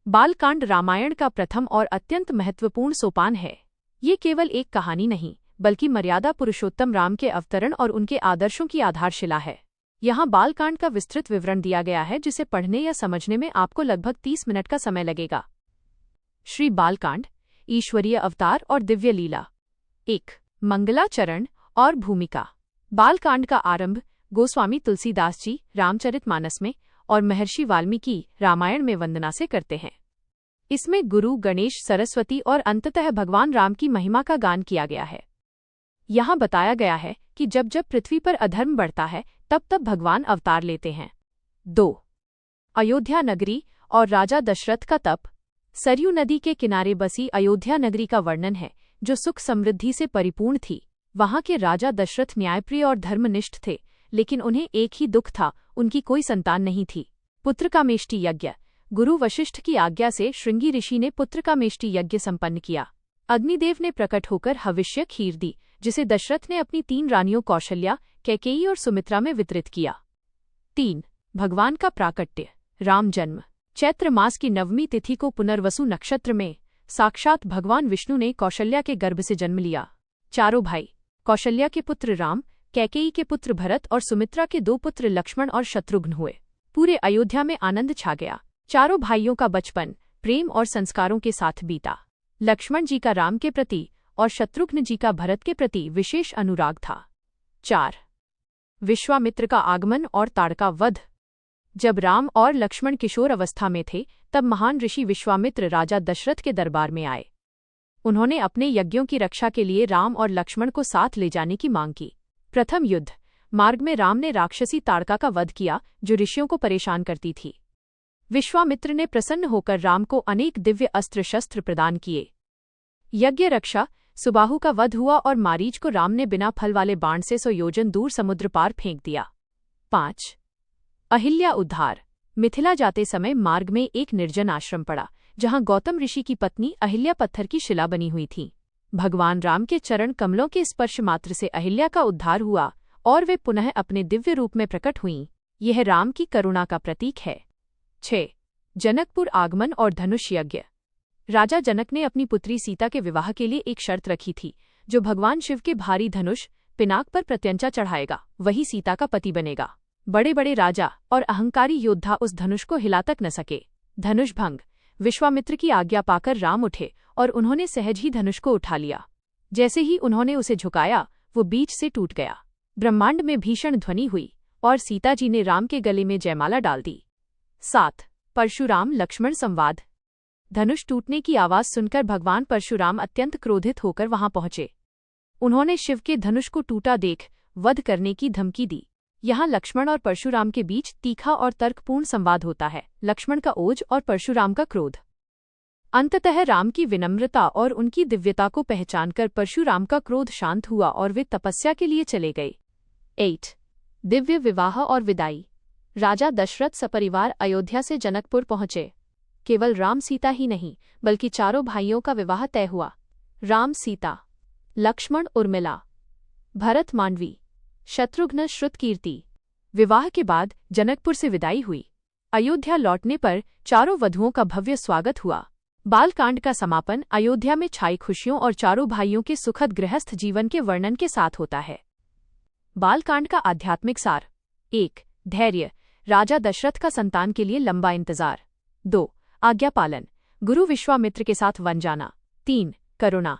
बालकांड रामायण का प्रथम और अत्यंत महत्वपूर्ण सोपान है। ये केवल एक कहानी नहीं, बल्कि मर्यादा पुरुषोत्तम राम के अवतरण और उनके आदर्शों की आधारशिला है। यहाँ बालकांड का विस्तृत विवरण दिया गया है, जिसे पढ़ने या समझने में आपको लगभग 30 मिनट का समय लगेगा। श्री बालकांड, ईश्वरीय अवतार और दिव्य लीला। 1. मंगलाचरण और भूमिका। बालकांड का आरंभ गोस्वामी तुलसीदास जी रामचरितमानस में और महर्षि वाल्मीकि रामायण में वंदना से करते हैं। इसमें गुरु, गणेश, सरस्वती और अंततः भगवान राम की महिमा का गान किया गया है। यहाँ बताया गया है कि जब जब पृथ्वी पर अधर्म बढ़ता है, तब तब भगवान अवतार लेते हैं। 2. अयोध्या नगरी और राजा दशरथ का तप। सरयू नदी के किनारे बसी अयोध्या नगरी का वर्णन है, जो सुख समृद्धि से परिपूर्ण थी। वहाँ के राजा दशरथ न्यायप्रिय और धर्मनिष्ठ थे, लेकिन उन्हें एक ही दुख था, उनकी कोई संतान नहीं थी। पुत्रकामेष्टि यज्ञ। गुरु वशिष्ठ की आज्ञा से श्रृंगी ऋषि ने पुत्रकामेष्टि यज्ञ संपन्न किया। अग्निदेव ने प्रकट होकर हविष्य खीर दी, जिसे दशरथ ने अपनी 3 रानियों कौशल्या, कैकेयी और सुमित्रा में वितरित किया। 3. भगवान का प्राकट्य। राम जन्म। चैत्र मास की 9वीं तिथि को पुनर्वसु नक्षत्र में साक्षात भगवान विष्णु ने कौशल्या के गर्भ से जन्म लिया। चारों भाई, कौशल्या के पुत्र राम, कैकेयी के पुत्र भरत और सुमित्रा के 2 पुत्र लक्ष्मण और शत्रुघ्न हुए। पूरे अयोध्या में आनंद छा गया। चारों भाइयों का बचपन प्रेम और संस्कारों के साथ बीता। लक्ष्मण जी का राम के प्रति और शत्रुघ्न जी का भरत के प्रति विशेष अनुराग था। 4. विश्वामित्र का आगमन और ताड़का वध। जब राम और लक्ष्मण किशोर अवस्था में थे, तब महान ऋषि विश्वामित्र राजा दशरथ के दरबार में आए। उन्होंने अपने यज्ञों की रक्षा के लिए राम और लक्ष्मण को साथ ले जाने की मांग की। प्रथम युद्ध। मार्ग में राम ने राक्षसी ताड़का का वध किया, जो ऋषियों को परेशान करती थी। विश्वामित्र ने प्रसन्न होकर राम को अनेक दिव्य अस्त्र शस्त्र प्रदान किए। यज्ञ रक्षा। सुबाहु का वध हुआ और मारीच को राम ने बिना फल वाले बाण से 100 योजन दूर समुद्र पार फेंक दिया। 5. अहिल्या उद्धार। मिथिला जाते समय मार्ग में एक निर्जन आश्रम पड़ा, जहां गौतम ऋषि की पत्नी अहिल्या पत्थर की शिला बनी हुई थी। भगवान राम के चरण कमलों के स्पर्श मात्र से अहिल्या का उद्धार हुआ और वे पुनः अपने दिव्य रूप में प्रकट हुईं। यह राम की करुणा का प्रतीक है। 6. जनकपुर आगमन और धनुष यज्ञ। राजा जनक ने अपनी पुत्री सीता के विवाह के लिए एक शर्त रखी थी। जो भगवान शिव के भारी धनुष पिनाक पर प्रत्यंचा चढ़ाएगा, वही सीता का पति बनेगा। बड़े बड़े राजा और अहंकारी योद्धा उस धनुष को हिला तक न सके। धनुष भंग। विश्वामित्र की आज्ञा पाकर राम उठे और उन्होंने सहज ही धनुष को उठा लिया। जैसे ही उन्होंने उसे झुकाया, वो बीच से टूट गया। ब्रह्मांड में भीषण ध्वनि हुई और सीता जी ने राम के गले में जयमाला डाल दी। 7. परशुराम लक्ष्मण संवाद। धनुष टूटने की आवाज सुनकर भगवान परशुराम अत्यंत क्रोधित होकर वहां पहुंचे। उन्होंने शिव के धनुष को टूटा देख वध करने की धमकी दी। यहाँ लक्ष्मण और परशुराम के बीच तीखा और तर्कपूर्ण संवाद होता है। लक्ष्मण का ओज और परशुराम का क्रोध। अंततः राम की विनम्रता और उनकी दिव्यता को पहचानकर परशुराम का क्रोध शांत हुआ और वे तपस्या के लिए चले गए। 8. दिव्य विवाह और विदाई। राजा दशरथ सपरिवार अयोध्या से जनकपुर पहुंचे। केवल राम सीता ही नहीं, बल्कि चारों भाइयों का विवाह तय हुआ। राम सीता, लक्ष्मण उर्मिला, भरत मांडवी, शत्रुघ्न श्रुतकीर्ति। विवाह के बाद जनकपुर से विदाई हुई। अयोध्या लौटने पर चारों वधुओं का भव्य स्वागत हुआ। बालकांड का समापन अयोध्या में छाई खुशियों और चारों भाइयों के सुखद गृहस्थ जीवन के वर्णन के साथ होता है। बालकांड का आध्यात्मिक सार। 1. धैर्य। राजा दशरथ का संतान के लिए लंबा इंतजार। 2. आज्ञा पालन। गुरु विश्वामित्र के साथ वन जाना। 3. करुणा।